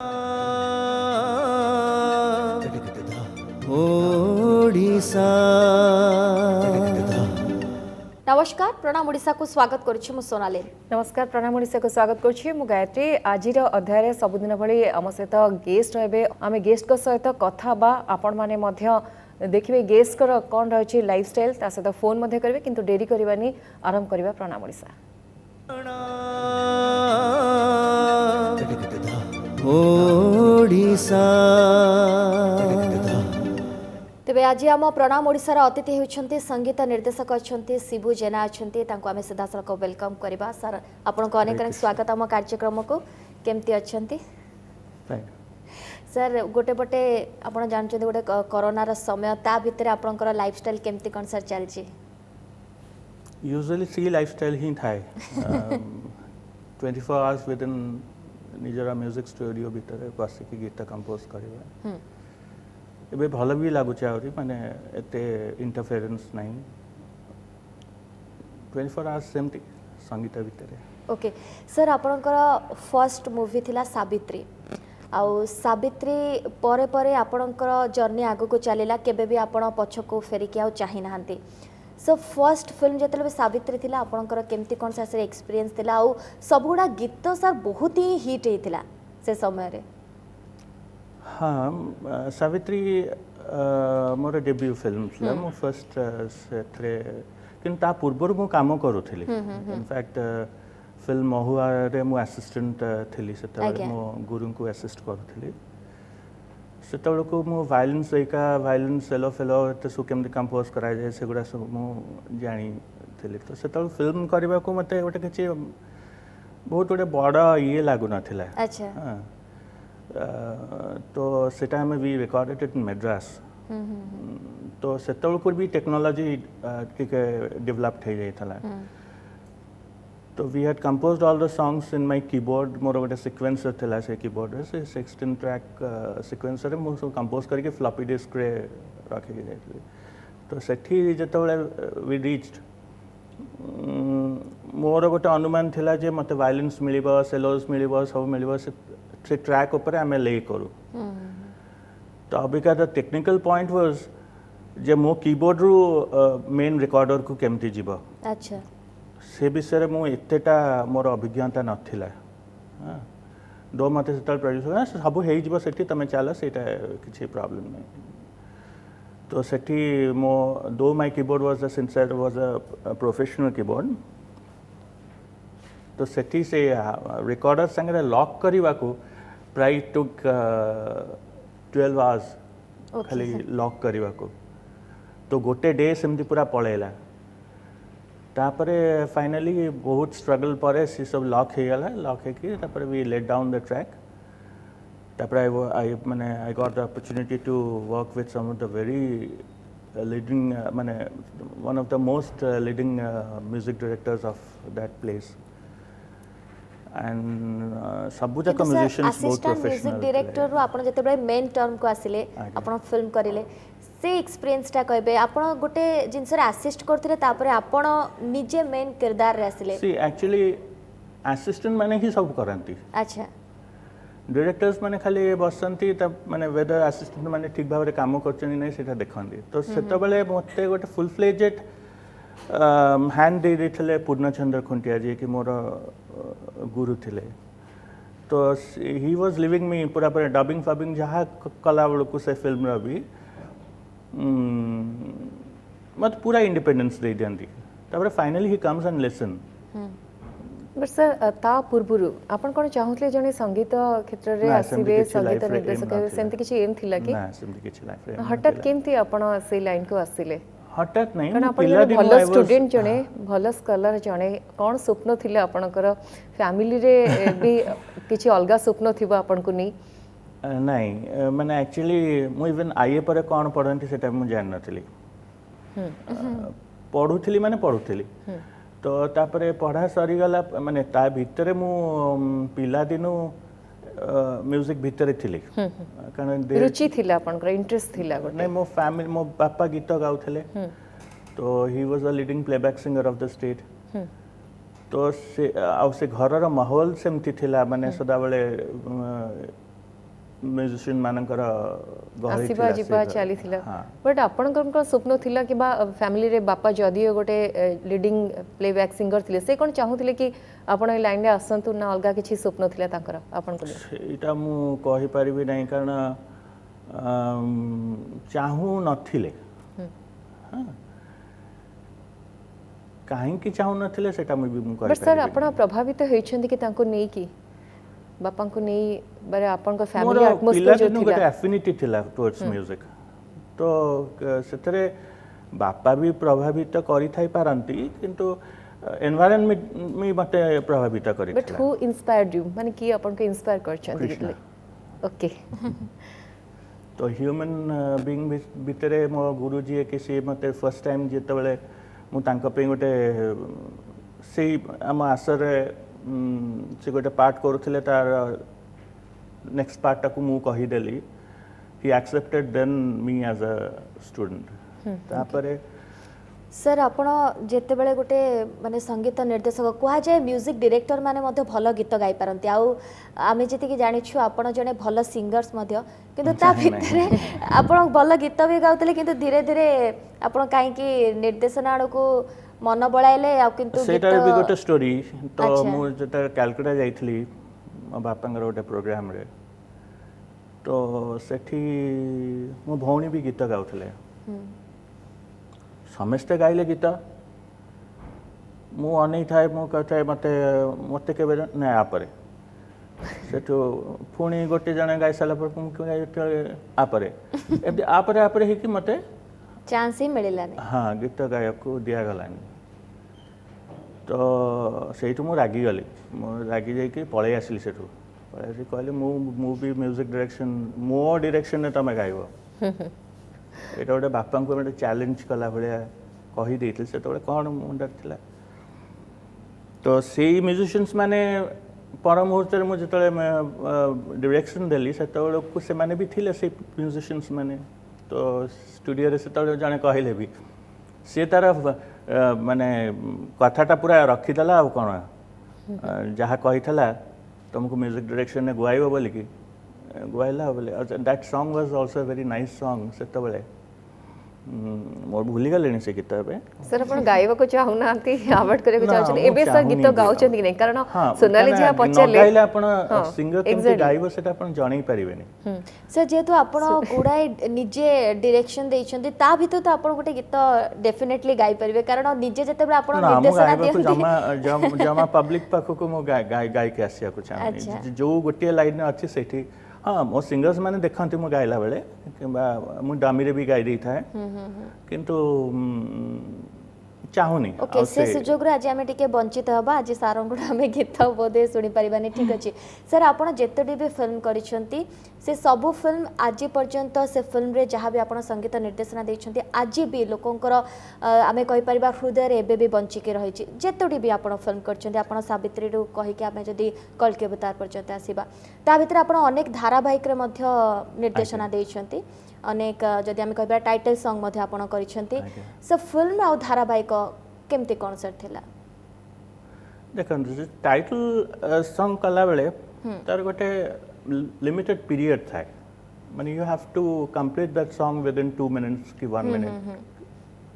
नमस्कार प्रणाम ओडिशा को स्वागत करुछि मु सोनाली। नमस्कार प्रणाम ओडिशा को स्वागत करुछि मु गायत्री। आज अध्याय सबुदिन भली आम सहित गेस्ट रहे आम गेस्ट सहित कथा बा आपण माने मध्य देखिए गेस्ट कर कौन रही लाइफस्टाइल ता सहित फोन मध्य करेंगे किंतु डेरी करवानी आरंभ करवा। प्रणाम ओडिशा। तेबे आज आम प्रणाम ओडिशार अतिथि होती संगीत निर्देशक अच्छा शिबू जेना अच्छा आम सीधा सड़क वेलकम करवा। सर आपन को अनेक स्वागत आम कार्यक्रम को केमती अच्छा सर। गोटे पटे आप जानते गोटे कोरोनार समय ता भितर आपनकर लाइफस्टाइल केमती कौन सर चलछि? यूजुअली सी लाइफस्टाइल ही थाए 24 आवर्स विद इन निजरा म्यूजिक स्टूडियो भीतर बसिक गीत कंपोज करवा। एबे भल भी लगुच माने एते इंटरफेरेंस नहीं 24 आवर्स सेमती संगीत भीतर। ओके सर आपनकर फर्स्ट मूवी थिला सावित्री आउ सावित्री परे परे आपनकर जर्नी आगो को चलेला केबे भी आपण पछको फेरिक आउ चाहि नाहंती। सो फर्स्ट फिल्म जतले भी सावित्री थिला आपनकर केमती कोन सा से एक्सपीरियंस थिला आउ सबुडा गीत सर बहुत ही हिट हेतिला से समय रे? हाँ सावित्री मोर डेब्यू फिल्म थिला मो फर्स्ट सेथरे किंतु ता पूर्व मु काम करूथिली। इनफैक्ट फिल्म महुआ रे मु असिस्टेंट थिली सेतबे मो गुरु को असिस्ट करूथिली। सेतबे को मु वायलेंस एका वायलेंस सेलो फेलो ते सु केमति कंपोज कराय जाय सेगुडा सब मु जानी थिली। तो सेतबे फिल्म करबा को मते गोटे किछि बहुत गोटे बड़ा ये लागु नथिला। अच्छा हां तो सेटा में we recorded it in Madras. तो सेतबे को भी टेक्नोलॉजी के डेवलप થઈ जायथला। तो we had composed all the songs in my keyboard. मोर गोटे सीक्वेंसर थिला से कीबोर्ड से 16 ट्रैक सीक्वेंसर मो सब कंपोज करके फ्लॉपी डिस्क रे रखि जायथले। तो सेठी जतबे वी रीच्ड मोर गोटे अनुमान थिला जे मते वायलेंस मिलिबो सेलोस मिलिबो सब मिलिबो से ट्रैक ऊपर आमे ले करू। तो अबिका द टेक्निकल पॉइंट वाज जे मो कीबोर्ड रु मेन रिकॉर्डर को केमती जीवो। अच्छा से विषय मु एतेटा मोर अभिज्ञता नथिला। हां दो मते सेतल प्रोड्यूसर सब हेइ जीवो सेठी तमे चला सेटा किछि प्रॉब्लम नै। तो सेठी मो दो my keyboard was a sincere was a professional keyboard. तो सेठी से रिकॉर्डर संगे लॉक करबा को प्राय टुक 12 आवर्स खाली लॉक करबा को। तो गोटे डे सेमती पूरा पळेला। तापरे फाइनली बहुत स्ट्रगल परे सी सब लॉक हे गला। लॉक हे कि तापरे we laid down the track. तापरे आई माने I got the opportunity to work with some of the very leading माने one of the most leading music directors of that place and सबु जक musicians बहुत professional. Music director आपण जते main term को आसिले आपण फिल्म करिले से एक्सपीरियंस टा कहबे आपण गोटे जिंस रे असिस्ट करथिले तापरे आपण निजे मेन किरदार रे आसिले? सी एक्चुअली असिस्टेंट माने ही सब करंती। अच्छा डायरेक्टर्स माने खाली बसंती त माने वेदर असिस्टेंट माने ठीक भाबरे काम करचनी नै सेटा देखंती। तो सेता बेले मते गोटे फुल फ्लेजेड हैंड दे देथिले पूर्णचंद्र खुंटिया जी कि मोर गुरु थिले। तो ही वाज लिविंग मी पूरा पूरा डबिंग फबिंग जहा कला बळ को से फिल्म रा भी मत पूरा इंडिपेंडेंस दे दियंती। तापर finally he comes and listen. But sir ता पूर्वरु आपण कोन चाहुतले जने संगीत क्षेत्र रे आसीबे संगीत निर्देशक सेमति किछि एम थिला कि? ना सेमति किछि लाइफ रे हठात केमति आपण से लाइन को आसीले? हठात नहीं कारण आपण भलो स्टूडेंट जने भलो स्कॉलर जने कोन स्वप्न थिले आपणकर फैमिली रे भी किछि अलगा स्वप्न थिबो आपण को नै? नहीं माने एक्चुअली मु इवन आईए पर कोन पढंती सेटा मु जान नथिली। पढुथिली माने पढुथिली। तो तापरे पढ़ा सरी गला माने ता भितरे मु पिला दिनु म्यूजिक भितरे थिली। कारण रुचि थिला आपनकर इंटरेस्ट थिला गोटे? नहीं मो फैमिली मो पापा गीत गाउथले। तो he was a leading playback singer of the state. तो से घरर माहौल सेमती थिला माने सदा बेले म्यूजिशियन मानकर गहଳି आसीबा ଥିଲା जिबा ସେ- चली थिला ହଁ। बट आपनकर स्वप्न थिला कि बा फैमिली रे बापा जदियो गोटे लीडिंग प्लेबैक सिंगर थिले से कोन चाहूथिले कि आपण ए लाइन रे आसंतु ना अलगा किछि स्वप्न थिला तांकर आपनको लिए ସେଇଟା ମୁଁ କହିପାରିବି ନାହିଁ କାରଣ ଚାହୁଁ ନଥିଲେ ହଁ। କାହିଁକି ଚାହୁଁ ନଥିଲେ ସେଇଟା ମୁଁ ବି ମୁଁ बट सर କହିପାରିବି आपण प्रभावित होइछन्ति कि तांको नै कि बापा को नै बारे आपनकर ମୋର फैमिली एटमॉस्फियर जो ପିଲାଦିନୁ ଗୋଟେ थिला ଆଫିନିଟି ଥିଲା ଟୁୱାର୍ଡସ୍ ମ୍ୟୁଜିକ୍ ତ ସେଥିରେ ବାପା ବି ପ୍ରଭାବିତ କରିଥାଇ ପାରନ୍ତି କିନ୍ତୁ ଏନଭାୟରନମେଣ୍ଟ ବି ମୋତେ ପ୍ରଭାବିତ बट କରିଥିଲା हु इंस्पायर्ड यू माने कि आपनको इंस्पायर करछन्ति कृष्णा। ओके तो ह्यूमन बीइंग ଭିତରେ ମୋ ଗୁରୁ ଯିଏ କି ସିଏ ମୋତେ ଫର୍ଷ୍ଟ ଟାଇମ୍ ଯେତେବେଳେ ମୁଁ ତାଙ୍କ ପାଇଁ ଗୋଟେ ସେଇ ଆମ ଆସରେ ସେ ଗୋଟେ ପାର୍ଟ କରୁଥିଲେ ତାର ନେକ୍ସଟ ପାର୍ଟଟାକୁ ମୁଁ କହିଦେଲି he accepted then me as a student ତାପରେ सर आपण जेतेबेले गोटे माने संगीत निर्देशक कुहा जाए म्यूजिक डायरेक्टर माने मध्य भल गीत गाई पारंती आउ आमे जति कि जानिछु आपण जने भल सिंगर्स मध्य किंतु ता भितरे आपण भल गीत भी गाउतले किंतु धीरे धीरे आपण काहे कि निर्देशन आड़ को मन बळाइले आ किंतु ସେଇଟାରେ ବି ଗୋଟେ ଷ୍ଟୋରି ତ ଆଚ୍ଛା। ମୁଁ ଯେତେବେଳେ କାଲକାଟା ଯାଇଥିଲି ମୋ ବାପାଙ୍କର ଗୋଟେ ପ୍ରୋଗ୍ରାମରେ ତ ସେଠି ମୋ ଭଉଣୀ ବି ଗୀତ ଗାଉଥିଲେ ସମସ୍ତେ ଗାଇଲେ ଗୀତ ମୁଁ ଅନେଇଥାଏ ମୁଁ କହୁଥାଏ ମୋତେ ମୋତେ କେବେ ନା ଆପରେ ସେଠୁ ପୁଣି ଗୋଟେ ଜଣେ ଗାଇ ସାରିଲା ପରେ ମୁଁ ଆପରେ ଏମିତି ଆପରେ ହେଇକି ମୋତେ चांस ही मिलिलानी ହଁ ଗୀତ ଗାଇବାକୁ ଦିଆଗଲାନି ତ ସେଇଠୁ ମୁଁ ରାଗିଗଲି ମୁଁ ରାଗି ଯାଇକି ପଳେଇ ଆସିଲି ସେଠୁ ପଳେଇ ଆସିକି କହିଲି ମୁଁ ବି ମ୍ୟୁଜିକ୍ ଡିରେକ୍ସନ୍ ମୋ ଡିରେକ୍ସନରେ ତୁମେ ଗାଇବ ଏଇଟା ଗୋଟେ ବାପାଙ୍କୁ ଗୋଟେ ଚ୍ୟାଲେଞ୍ଜ କଲା ଭଳିଆ କହିଦେଇଥିଲି ସେତେବେଳେ କ'ଣ ମୁଣ୍ଡରେ ଥିଲା ତ ସେଇ ମ୍ୟୁଜିସିଆନ୍ସ ମାନେ ପର ମୁହୂର୍ତ୍ତରେ ମୁଁ ଯେତେବେଳେ ଡିରେକ୍ସନ୍ ଦେଲି ସେତେବେଳକୁ ସେମାନେ ବି ଥିଲେ ସେଇ ମ୍ୟୁଜିସିଆନ୍ସ ମାନେ ତ ଷ୍ଟୁଡ଼ିଓରେ ସେତେବେଳେ ଜଣେ କହିଲେ ବି ସେ ତାର ମାନେ କଥାଟା ପୁରା ରଖିଦେଲା ଆଉ କ'ଣ ଯାହା କହିଥିଲା ତୁମକୁ ମ୍ୟୁଜିକ୍ ଡିରେକ୍ସନରେ ଗୁଆଇବ ବୋଲିକି ଗୁଆଇଲା ବୋଲେ that song was also very nice song ସେତେବେଳେ ମୋର ଭୁଲିଗଲେଣି ସେ ଗୀତ ଏବେ सर आपण गाइबा को चाहुनांती अवॉइड करे को ନା, चाहछन ମୁଁ एबे सर ଚାହୁଁନି गीत ବି गाउछन कि नहीं कारण ହଁ सोनाली जी କାହିଁକିନା पचले ନ ଗାଇଲେ ଆପଣ ହଁ, ସିଙ୍ଗର କେମିତି exactly। ଗାଇବ ସେଟା ଆପଣ ଜଣେଇ ପାରିବେନି सर जेहेतु आपण गुड़ाए निजे डायरेक्शन देइछन्ती ता भितर तो आपण गोटे गीत डेफिनेटली गाई परिबे कारण निजे जेतेबेले आपण ନା ମୁଁ निर्देशन ଗାଇବାକୁ दियन्ती ଜମା ପବ୍ଲିକ ପାଖକୁ ମୁଁ ଗାଇକି ଆସିବାକୁ ଚାହୁଁନି ଆଚ୍ଛା। ଯୋଉ ଗୋଟିଏ ଲାଇନ୍ ଅଛି ସେଇଠି ହଁ ମୋ ସିଙ୍ଗର୍ସ ମାନେ ଦେଖନ୍ତି ମୁଁ ଗାଇଲା ବେଳେ କିମ୍ବା ମୁଁ ଡମିରେ ବି ଗାଇ ଦେଇଥାଏ କିନ୍ତୁ ଚାହୁଁନି ओके ଆଉ से सुजोग रे आज आमे टिके वंचित हबा आज सारंगुड आमे गीत बोधे सुनी परिबानी ठीक अछि सर आपण जेतडी भी फिल्म करिसंती से सबु फिल्म आज पर्यंत से फिल्म रे जहाँ भी आपण संगीत निर्देशना देइछंती आज भी लोकंकर आमे कहि परिबा हृदय रे एबे भी वंची के रहिछि जेतडी भी आपण फिल्म करछंती आपण सावित्री रु कहि के आमे जदी कल के अवतार पर्यंत आसीबा ता भितर आपण अनेक धारावाहिक रे मध्य निर्देशना देइछंती अनेक जदि आमे कहबा टाइटल सॉन्ग मध्य आपण करिसंती आज्ञा। सो फिल्म आ धारावाहिक केमती कौन सर थिला ଦେଖନ୍ତୁ ଟାଇଟଲ ସଙ୍ଗ କଲାବେଳେ ତାର ଗୋଟେ ଲିମିଟେଡ୍ ପିରିୟଡ଼ ଥାଏ ମାନେ you have to complete that song within 2 minutes କି 1 ମିନିଟ୍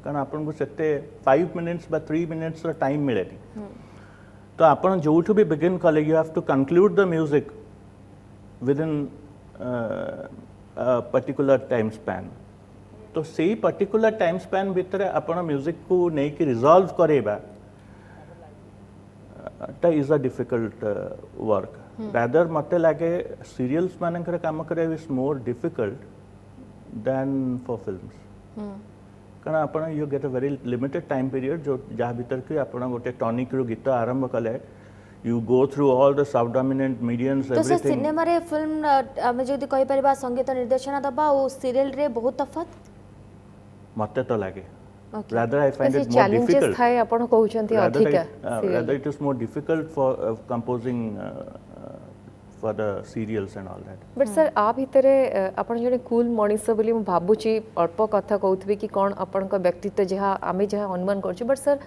କାରଣ ଆପଣଙ୍କୁ ସେତେ 5 ମିନିଟ୍ସ ବା 3 ମିନିଟ୍ସର ଟାଇମ୍ ମିଳେନି ତ ଆପଣ ଯୋଉଠୁ ବି ବିଗିନ୍ କଲେ you have to conclude the music within particular time span तो सेही पर्टिकुलर टाइम स्पैन भितर आपण म्यूजिक को नहीं रिजॉल्व करेबा टा is a difficult work rather मते लागे सीरियल्स मानकर काम करे is more difficult than for films कारण आपण you get a very limited time period जो जहाँ भीतर कि आपण गोटे टॉनिक रो गीत आरंभ कले you go through all the subdominant medians तो सर everything सिनेमा रे फिल्म आमे जदी कहि परिबा संगीत निर्देशना दबा ओ सीरियल रे बहुत तफात मते तो लागे Okay. rather I find ऐसे it more challenges difficult थाए आपण कहउचंती rather it is more difficult for composing for the serials and all that but sir आ भितरे आपण जने कूल मनीष बोली मु भाबुची अल्प कथा कहउथबे कि कोन आपण को व्यक्तित्व जहा आमे जहा अनुमान करछु बट सर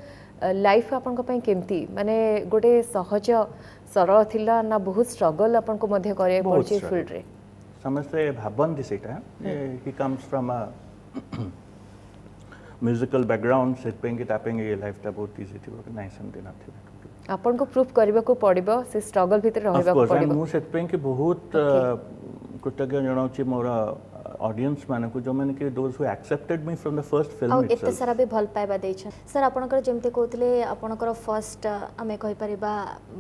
लाइफ आपण को पई केमती माने गोटे सहज सरल थिला ना बहुत स्ट्रगल आपण को मध्य करे बहुत पड़छि struggle। फील्ड रे समस्ते भाबंती सेटा he comes from a musical background से पेंगे टापेंगे ये लाइफ टा बहुत इजी थी कि नहीं समझे ना थे आपन को प्रूफ करबा को पड़िबो से स्ट्रगल भीतर रहबा को पड़िबो मु से पेंगे बहुत कृतज्ञ जनाउची मोर ऑडियंस माने को जो मैंने कि those who accepted me from the first आ फिल्म एते सारा भी भल पाइबा देछन सर आपनकर जेमते कहतले आपनकर फर्स्ट हमें कहि परिबा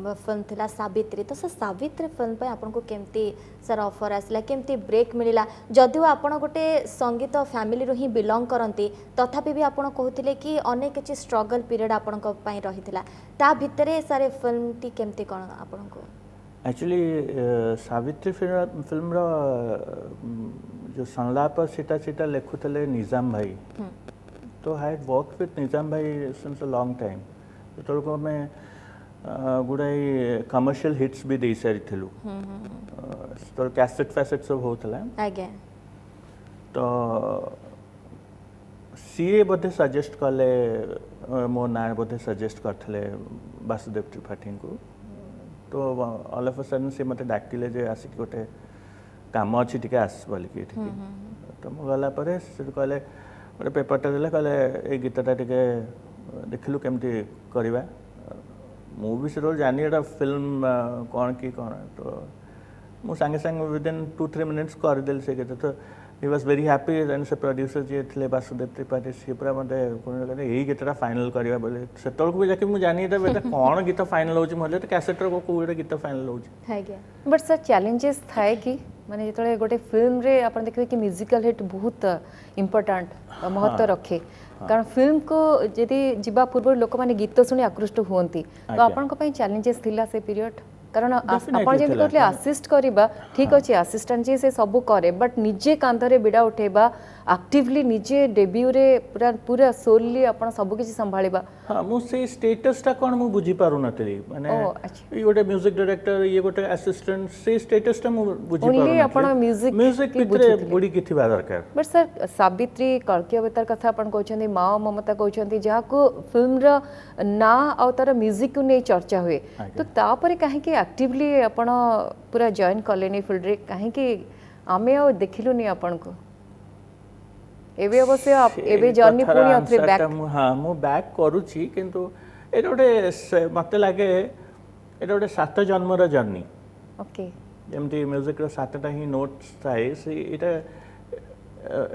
फिल्म थिला सावित्री तो सर सावित्री फिल्म पे आपनको केमती सर ऑफर आसला केमती ब्रेक मिलिला जदिও आपण गोटे संगीत फैमिली रो ही बिलोंग करंती तथापि भी आपण कहतले कि अनेक किछि स्ट्रगल पीरियड आपनको पई रहितला ता भितरे सारे फिल्म टी केमती कोन आपनको एक्चुअली सावित्री फिल्म रो जो संलाप सीटा लिखुले निजाम भाई तो आई हैड वर्क विथ निजाम भाई सिंस अ लॉन्ग टाइम तो मैं गुड़ाई कमर्शियल हिट्स भी दे सारी थिलु तो कैसेट फैसेट सब होतला आगे तो सीए बोधे सजेस्ट कले मो ना बोधे सजेस्ट करथले वासुदेव त्रिपाठी को तो ऑल ऑफ अ सडन से मते डाकिले जे आसी गोटे काम अच्छी टिके आस बोली कि तो मु गला परे से कहले गोटे पेपरटा देले कहले ए गीतटा टिके देखिलु केमती करबा मु भी से रोल जानी एटा फिल्म कौन की कौन तो मु संगे संगे विद इन 2-3 मिनट्स कर देल से गीत तो he was very happy and से प्रोड्यूसर जे थिले वासुदेव त्रिपाठी से पूरा मते कोन कहले एही गीतटा फाइनल करबा बोले सेतल को जाके मु जानी एटा बेटा कौन गीत फाइनल होची मोले तो कैसेट रो कोइडा गीत फाइनल होची है गया बट सर चैलेंजेस थाए कि माने जतले गोटे फिल्म रे आपण देखबे कि म्यूजिकल हिट बहुत इंपोर्टेंट महत्व रखे कारण फिल्म को यदि जीवा पूर्व लोक माने गीत सुनी आकृष्ट होंती तो आपण को पई चैलेंजेस थिला से पीरियड कारण आपण जे कहले असिस्ट करबा ठीक अछि असिस्टेंट जे से सब करे बट निजे कांधरे बिडा उठेबा एक्टिवली निजे डेब्यू रे पूरा पूरा सोलली आपण सब किछि संभाळिबा हां मु से स्टेटस ता कोन मु बुझी पारु नतली माने ई गोटे म्यूजिक डायरेक्टर ये गोटे असिस्टेंट से स्टेटस ता मु बुझी पारु ओनली आपण म्यूजिक भितरे बडी किथि बा दरकार बट सर सावित्री कल्की अवतार कथा आपण कहउछन्ती मां ममता कहउछन्ती जहा को फिल्म रा ना आ तार म्यूजिक को नै चर्चा हुए तो ता परे काहे कि एक्टिवली आपण पूरा जॉइन करलेनी फील्ड रे काहे कि आमे आ देखिलु नै आपण को एबे अवश्य एबे जर्नी पुनी अथरे बैक हां मु बैक करूची किंतु एटा गोटे मते लागे एटा गोटे 7 जन्मर जर्नी ओके जेमती म्यूजिक रो 7टा ही नोट्स थाए से एटा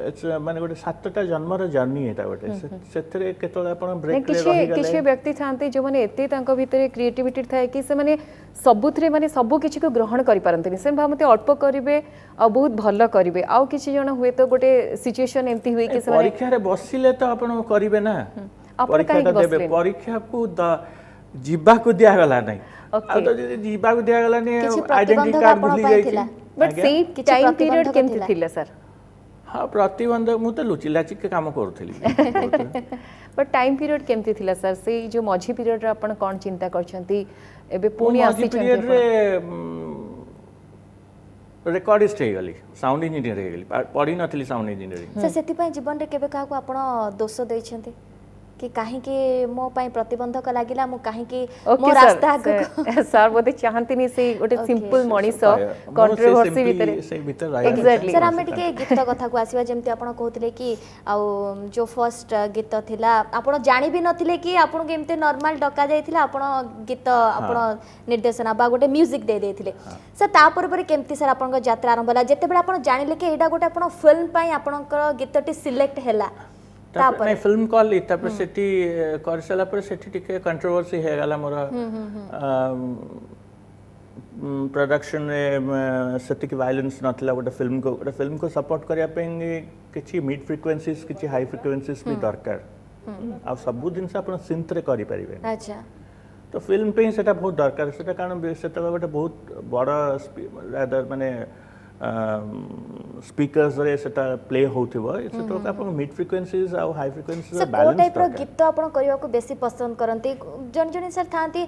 इट्स माने गोटे 7टा जन्मर जर्नी एटा गोटे सेथरे केतोले आपण ब्रेक ले रहि गले किछि व्यक्ति थांते जो माने एते तांको भितरे क्रिएटिविटी थाए कि से माने सबुथरे माने सब किछि को ग्रहण करि पारंतनी से भामते अल्प करिवे आ बहुत भलो करिवे आ किछि जण हुए तो गोटे सिचुएशन एम्ति हुए कि से माने परीक्षा रे बसिले तो आपण करिवे ना परीक्षा ता देबे परीक्षा को जीवा को दिया गला नै आ तो जे जीवा को दिया गला नै आइडेंटिटी कार्ड भूली जाई छी बट सेम टाइम पीरियड केमति थिले सर हाँ प्रतिबंधक मु तो लुचिलाची के काम करूथली बट टाइम पीरियड केमती थिला सर से जो मझी पीरियड रे आपण कोन चिंता करछंती एबे पुनी आसी पीरियड रे रिकॉर्डिस्ट हे गली साउंड इंजीनियर हे गली पढ़ी नथली साउंड इंजीनियरिंग से सेति पय जीवन रे केबे काको आपण दोष दैछंती कि काहे के मो पय प्रतिबंधक लागिला मो काहे के मो रास्ता सर बोते चाहंती नि से गोटे सिंपल मणिसो कंट्रोवर्सी भितरे एग्जैक्टली सर हमें टिके गीत कथा को आसीबा जेमति आपण कहतले कि आ जो फर्स्ट गीत थिला आपण जानि भी नथिले कि आपण के एमते नॉर्मल डका जायथिला आपण गीत आपण निर्देशना बा गोटे म्यूजिक दे देथिले सर ता पर केमति सर आपण यात्रा आरंभ होला जते बेला आपण जानिले कि एडा गोटे आपण फिल्म पय आपण गीतटी सिलेक्ट हैला तापर फिल्म कॉल तापर सेठी कर सला पर सेठी टिके कंट्रोवर्सी हे गला मोर प्रोडक्शन रे सेठी की वायलेंस नथला गोटे फिल्म को सपोर्ट करिया पेंगे किछि मिड फ्रीक्वेंसीज किछि हाई फ्रीक्वेंसीज भी दरकार आ सब दिन से अपन सिंथ रे करि परिबे अच्छा तो फिल्म पे सेटा बहुत दरकार सेटा कारण सेटा गोटे बहुत बड़ा रादर माने स्पीकर्स रे सेटा प्ले होथिबो सेटा अपन मिड फ्रीक्वेंसीज आ हाई फ्रीक्वेंसीज बैलेंस टाइप रो गीत आपण करिया को बेसी पसंद करंती जन जन सर थांती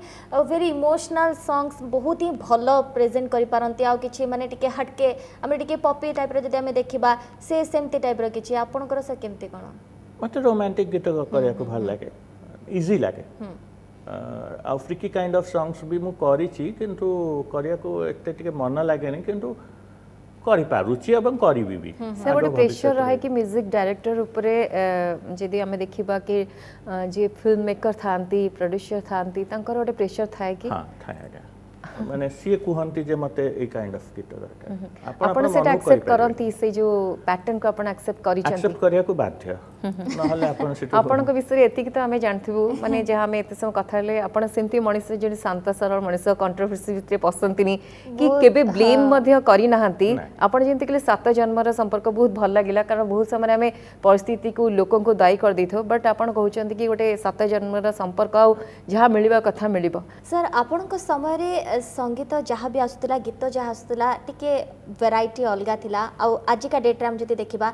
वेरी इमोशनल सॉन्ग्स बहुत ही भलो प्रेजेंट करि पारंती आ किछि माने टिके हटके हम टिके पॉपी टाइप रो जदि हम देखिबा से सेमती टाइप रो किछि आपण कर से केमती कोन मते रोमांटिक गीत करिया को भल लागे इजी लागे आ फ्रीकी काइंड ऑफ सॉन्ग्स भी मु करिछि किंतु करिया को एते टिके मन लागे नै किंतु करि पारुची एवं करिवि भी से गोटे प्रेशर रहे कि म्यूजिक डायरेक्टर उपरे जदि आमे देखिबा कि जे फिल्म मेकर थांती प्रोड्यूसर थांती तांकर गोटे प्रेशर थाए कि हाँ थाए आज्ञा माने सी कहती जे मते ए काइंड ऑफ गीत दरकार आपण से एक्सेप्ट करंती से जो पैटर्न को आपण एक्सेप्ट करि छथि एक्सेप्ट करिया को बाध्य नहले आपण सेटू आपण को विषय एतिक तो आमे जानथिबु माने जहा में एते समय कथा ले आपण सेमती मनिष जे शांत सरल मनिष कंट्रोवर्सी भितरे पसंतिनी कि केबे ब्लेम मध्य करि नाहंती आपण जेंति के 7 जन्मर संपर्क बहुत भल लागिला कारण बहुत समय आमे परिस्थिति को लोकन को दायी कर दैथो बट आपण कहउचंती कि गोटे 7 जन्मर संपर्क आ जहा मिलिबा कथा मिलिबो सर आपण को समय रे संगीत जहाँ भी आसुला गीत जहाँ आसुला टिके वेराइटी अलग थिला आ आजिका डेट्रे आम जदि देखा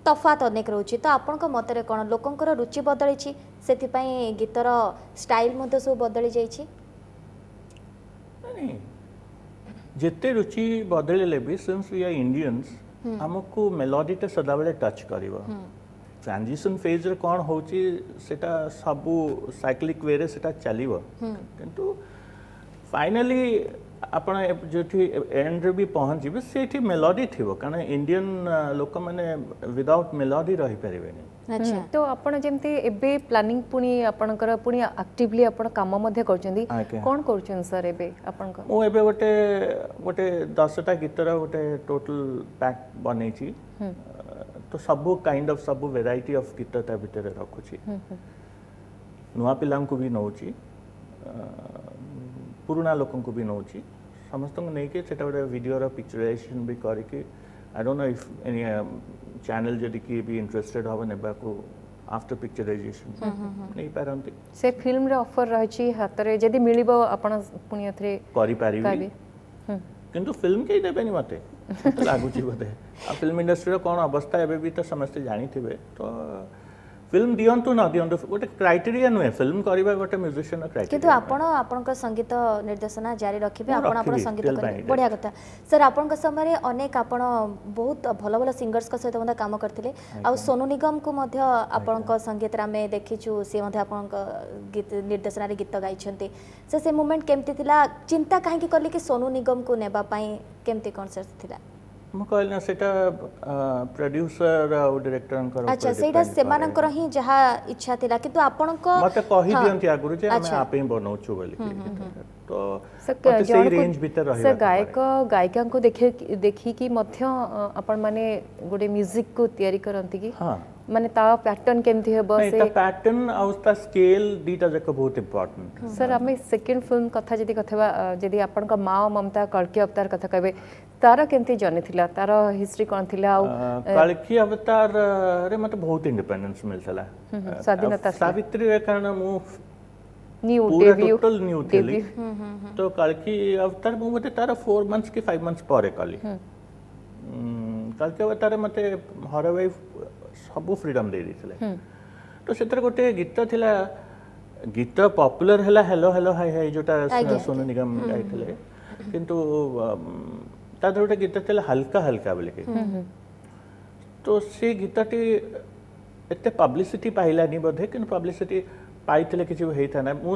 तफात अनेक रोचे तो आपण मतरे कौन लोकंकर रुचि बदली से गीतर स्टाइल मध्य सब बदली जाइए जिते रुचि बदलिले भी सिंस वी आर इंडियंस हमको मेलोडीटे सदाबले टच करिवो ट्रांजिशन फेज रे कौन होची सेटा सबु साइक्लिक वे रे सेटा चलिवो किंतु फाइनली आपण जो एंड रे भी पहुंची से मेलोडी थी कारण इंडियन लोक मैंने विदाउट मेलोडी रही पारे अच्छा तो आपण जेमते एबे प्लानिंग पुनी आपणकर पुनी एक्टिवली आपण काम मध्ये करचंदी कोन करचन सर एबे आपणक मो एबे गोटे गोटे 10टा गीतर गोटे टोटल पैक बनै छी तो सब काइंड ऑफ सब वेराइटी ऑफ गीत ता भीतर रखुची नुआ पिलां को भी नौची पुराना लोकन को भी नौची समस्त को नहीं के सेटा गोटे वीडियो रो पिक्चराइजेशन भी करके I don't know if any channel जदि की भी इंटरेस्टेड हो नेबा को आफ्टर पिक्चराइजेशन नहीं पारंती से फिल्म रे ऑफर रहची हातरे जदि मिलिबो आपण पुनी अथरे करि पारिबी किंतु फिल्म के देबेनी मते लागुची बते आ फिल्म इंडस्ट्री रो कोन अवस्था एबे भी तो समस्त जानी थिबे तो फिल्म दियंतु न दियंतु गोटे क्राइटेरिया नुहे फिल्म करबा गोटे म्यूजिशियन क्राइटेरिया किंतु आपण आपनका संगीत निर्देशना जारी रखिबे आपण आपण संगीत करिबे बढ़िया कथा सर आपनका समय रे अनेक आपण बहुत भलो भलो सिंगर्स का सहित मते काम करथिले आ सोनू निगम को मध्य आपनका संगीत रा में देखिछु से मध्य आपनका गीत निर्देशना रे गीत गाइछन्ते से मोमेंट केमती थिला चिंता काहे कि करली कि सोनू निगम को नेबा पई केमती कॉन्सेप्ट थिला म कहलिना सेटा प्रोड्यूसर और डायरेक्टर अच्छा सेटा सेमानकर ही जहा इच्छा थिला किंतु आपनको मते कहि दियंती आगुरु जे हम आपे बनाउछु बोली तो मते सही रेंज भीतर रहबा से गायक गायिका को देखि कि मध्य आपण माने गोटे म्यूजिक को तयारी करंती कि हां माने ता पैटर्न केमथि हेबो से ता पैटर्न और ता स्केल दीटा जक बहुत इंपोर्टेंट सर हमें सेकंड फिल्म कथा जदी कथबा जदी आपण का मां ममता कल्कि अवतार कथा कहबे तार केमथि जने थिला तार हिस्ट्री कोन थिला कल्कि अवतार रे मते बहुत इंडिपेंडेंस मिलथला स्वाधीनता सावित्री रे कारण मु न्यू डेब्यू टोटल न्यू थिली तो कल्कि अवतार मु मते तार 4 मंथ्स की 5 मंथ्स परे कली कल्कि अवतार मते हरवे सब फ्रीडम दे दिथिले तो सेतर गोटे गीत थिला गीत पॉपुलर हला हेलो हेलो हाय हाय जोटा सोनू निगम गाइथिले किंतु तादर गोटे गीत थिला हल्का हल्का बोले के तो से गीतटी एते पब्लिसिटी पाइलानी बोधे कि पब्लिसिटी पाइथिले किछि हेइथा ना मु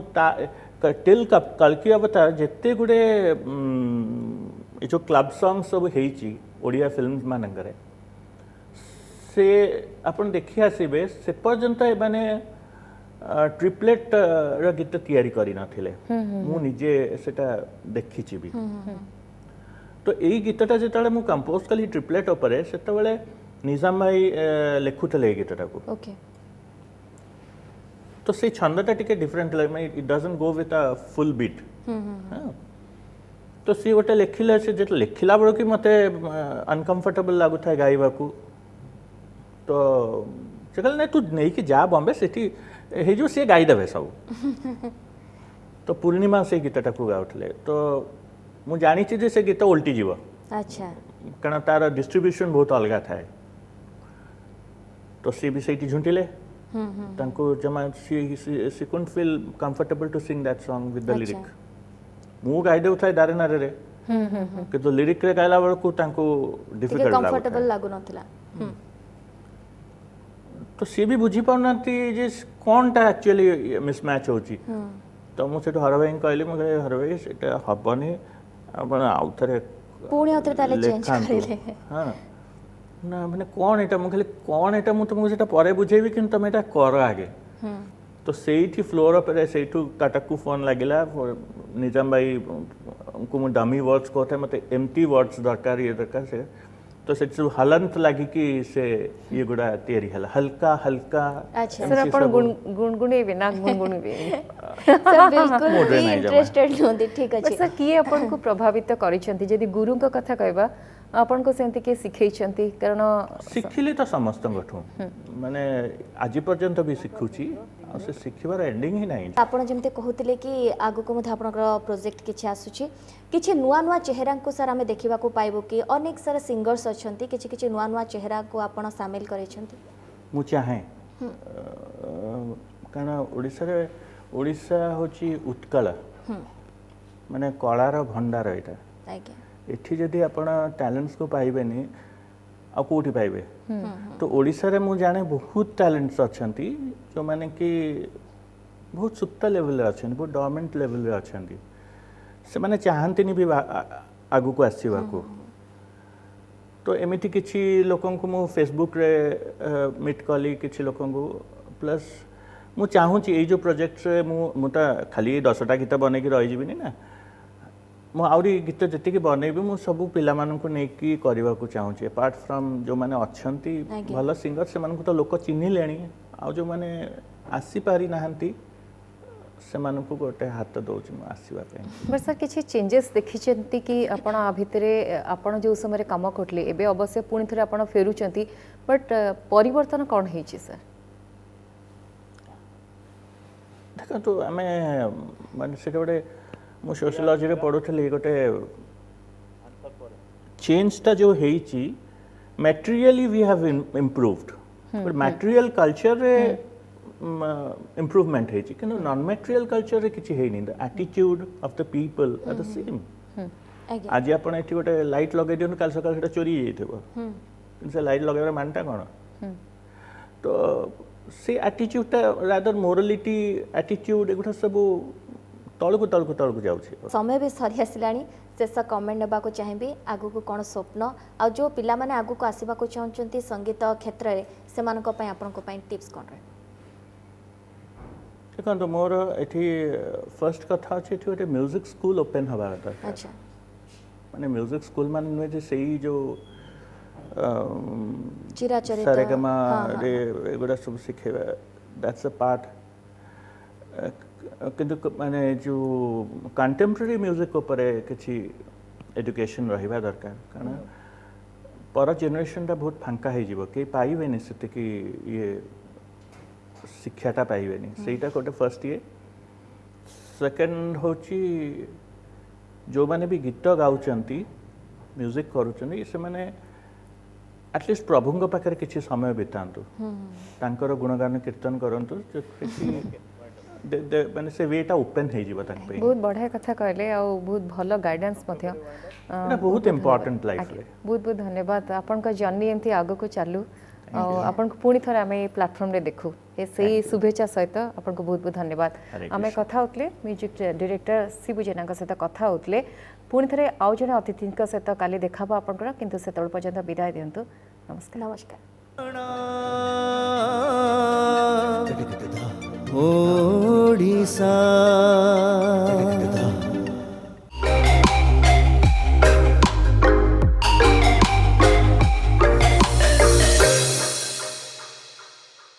टिल कल्कि अवतार जेते गुडे जो क्लब सॉन्ग सब हेइची ओडिया फिल्म्स मानंगरे से अपन देखि आसीबे से पर्यंत माने ट्रिपलेट र गीत तैयारी करी नथिले मु निजे सेटा देखिछि भी तो एई गीतटा जेतले मु कंपोज कली ट्रिपलेट ऊपर सेते बेले निजाम भाई लेखुतले गीतटा को ओके तो से छंदटा टिके different like it doesn't go with a full beat तो सी गोटे लेखिले से जे लेखिला बड़ कि मते अनकंफर्टेबल लागु था गाइबा को तो चल नहीं तू नहीं कि जा बॉम्बे सेठी हे जो से गाई देबे सब तो पूर्णिमा से गीतटा को गाउथले तो मु जानि छी जे से गीत उल्टी जीव अच्छा कारण तार डिस्ट्रीब्यूशन बहुत अलग था तो सी भी सेठी झुंटिले तांको जमा she couldn't feel comfortable to sing that song with the lyric मु गाई देउ थाय दारे नारे रे कि तो लिरिक रे गाइला बेल को तांको डिफिकल्ट लागो कंफर्टेबल लागु नथिला तो सी भी बुझी पाउनाती जे कोनटा एक्चुअली मिसमैच होची तो मु सेठ हर भाई कहली मु हर भाई सेटा हबनी आपण आउथरे पुणी आउथरे ताले चेंज लेखांतु। करिले हाँ ना मैंने कौन एटा मुझे खाली कौन एटा मुझे तुमको सेटा परे बुझेबी कि तुम एटा कर आगे तो सेठी फ्लोर पर सेठू टाटाकू फोन लगिला निजाम भाई को मु डमी वर्ड्स कहते मते एम्प्टी वर्ड्स दरकार ये दरकार से तो से सब हलंत लगी कि से ये गुड़ा तैयारी हला हल्का हल्का अच्छा। सर आपण गुणगुणेबे ना गुणगुणेबे सर बिल्कुल मोडे भी नहीं जमा। इंटरेस्टेड नोंदी ठीक अछि सर किए आपन को प्रभावित करिसेंती जदि गुरु का कथा कहबा आपन को सेंती के सिखैछंती कारण शिखिले तो समस्त गठू माने आज पर्यंत भी शिखुची आ से शिखिबार एंडिंग ही नहीं आपण जेमते कहूतिले कि आगु को मथे आपनकर प्रोजेक्ट किछि आसुछि किछि नुआ नुआ चेहरा को सर हमें देखिबा को पाइबो कि अनेक सारा सिंगर्स अछंती किछि किछि नुआ नुआ चेहरा को आपण शामिल करेछंती मु चाहे कारण ओडिशा होची उत्कल माने कलार भंडार एटा आज्ञा एठी जदि आपण टैलेंट्स को पाइबेनी आ कोठी पाइबे तो ओडिशा रे मु जाने बहुत टैलेंट्स अछंती जो माने कि बहुत सुप्त लेवल रे अछंती बहुत डोरमेंट लेवल रे अछंती से माने चाहंतिनी भी आगु को आसीबा को तो एमिति किछि लोकन को मु फेसबुक रे मीट कली किछि लोकन को प्लस मु चाहूची ए जो प्रोजेक्ट रे मु ता खाली 10टा गीत बने की रहि जिबिनी ना मु आउरी गीत जति के बनेबी मु सब पिला मानन को नेकी करबा को चाहूची अपार्ट फ्रॉम जो माने अछंती आज्ञा। भल सिंगर से मानन को तो लोक चिन्हि लेनी आ जो माने आसी पारी नाहंती से मानन को गोटे हाथ दउची मु आसीबा पे बस सर किछि चेंजेस देखिसेंती कि आपण आ भितरे आपण जो समय काम करले एबे अवश्य पुणी थरे आपण फेरुचंती बट परिवर्तन कोन हेछि सर देखो तो आमे माने से गोटे मु सोशियोलॉजी रे पढुथली गोटे चेंज ता जो हेछि materially we have improved but material culture रे इम्प्रूवमेंट हेछि कि नॉन मटेरियल कल्चर रे किछि हेनि the attitude of the people are the same आज्ञा आज आपण एठी गोटे लाइट लगे दियन काल सकाळ सेटा चोरी हेइथबो से लाइट लगाइबार मानटा कोन तो से एटीट्यूड ता रादर मोरालिटी एटीट्यूड एगुठा सब तळकु जाउछि समय भी सरी आसिलानी शेष कमेंट नेबा को चाहिए आगु को कौन स्वप्न आ जो पिला माने आगु को आसीबा को चाहते संगीत क्षेत्र में से टिप्स कौन रहे देखो मोर एठी फर्स्ट कथा अछि एठी गोटे म्यूजिक स्कूल ओपन हवा कथा अच्छा माने म्यूजिक स्कूल माने नुहे जे सेही जो चिराचरित सारेगामा रे एगुडा सब सिखेबा दैट्स अ पार्ट किंतु माने जो कंटेम्पररी म्यूजिक ऊपर किछि एजुकेशन रहिबा दरकार कारण पर जनरेशन ता बहुत फांका हे जीवो के पाइबेनी सेते कि ये शिक्षाटा पाइबेनी सेटा कोटे फर्स्ट ये सेकंड होची जो माने भी गीत गाउचंती म्यूजिक करूचंती से माने एटलीस्ट प्रभुंग पाखरे किछि समय बितांतु तांकर गुणगान कीर्तन करंतु जो माने से वेटा ओपन हे जीव तांक पे बहुत बढ़िया कथा कहले आ बहुत भलो गाइडेंस मध्य एटा बहुत इंपोर्टेंट लाइफ रे बहुत बहुत धन्यवाद आपन का जर्नी एमती आगो को चालू आपन को पुणी थरे आमे प्लेटफॉर्म रे देखू ए सही शुभेच्छा सहित आपन को बहुत बहुत धन्यवाद आमे कथा होतले म्यूजिक डायरेक्टर शिबू जेना का सहित कथा होतले पुणी थरे आउ जने अतिथि का सहित काली देखाबो आपन को किंतु से तळ पर्यंत विदाय दियंतु नमस्कार नमस्कार ओडिशा